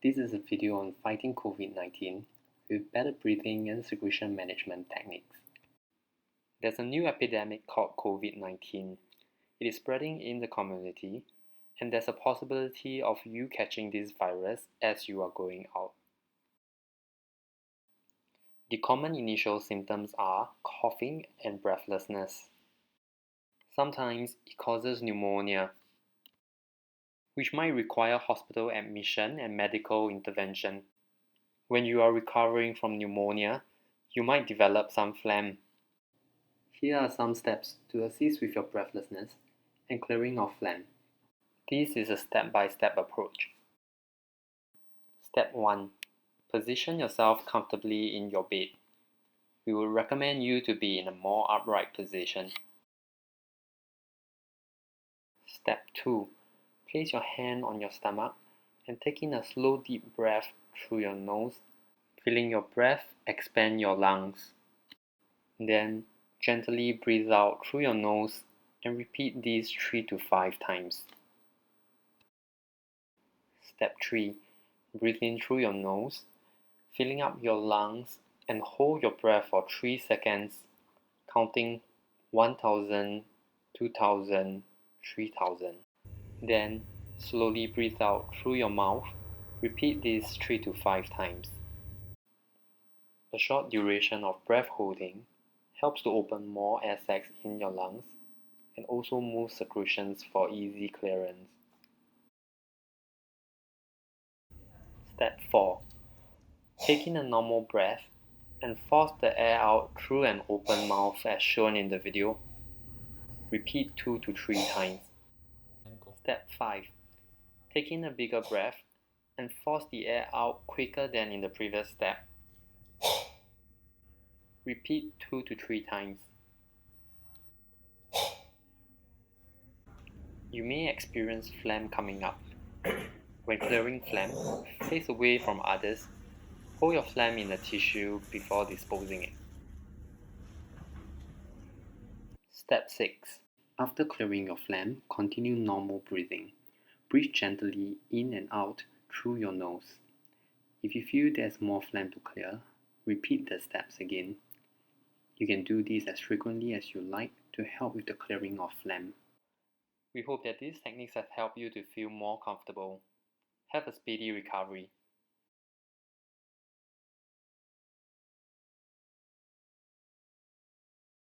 This is a video on fighting COVID-19 with better breathing and secretion management techniques. There's a new epidemic called COVID-19. It is spreading in the community, and there's a possibility of you catching this virus as you are going out. The common initial symptoms are coughing and breathlessness. Sometimes it causes pneumonia, which might require hospital admission and medical intervention. When you are recovering from pneumonia, you might develop some phlegm. Here are some steps to assist with your breathlessness and clearing of phlegm. This is a step-by-step approach. Step 1. Position yourself comfortably in your bed. We would recommend you to be in a more upright position. Step 2. Place your hand on your stomach and take in a slow deep breath through your nose. Feeling your breath expand your lungs. Then gently breathe out through your nose and repeat this 3 to 5 times. Step 3. Breathe in through your nose, filling up your lungs, and hold your breath for 3 seconds, counting 1000, 2000, 3000. Then slowly breathe out through your mouth. Repeat this 3 to 5 times. A short duration of breath holding helps to open more air sacs in your lungs and also move secretions for easy clearance. Step 4. Take in a normal breath and force the air out through an open mouth as shown in the video. Repeat 2 to 3 times. Step 5. Take in a bigger breath and force the air out quicker than in the previous step. Repeat 2 to 3 times. You may experience phlegm coming up. When clearing phlegm, face away from others. Hold your phlegm in a tissue before disposing it. Step 6. After clearing your phlegm, continue normal breathing. Breathe gently in and out through your nose. If you feel there's more phlegm to clear, repeat the steps again. You can do this as frequently as you like to help with the clearing of phlegm. We hope that these techniques have helped you to feel more comfortable. Have a speedy recovery.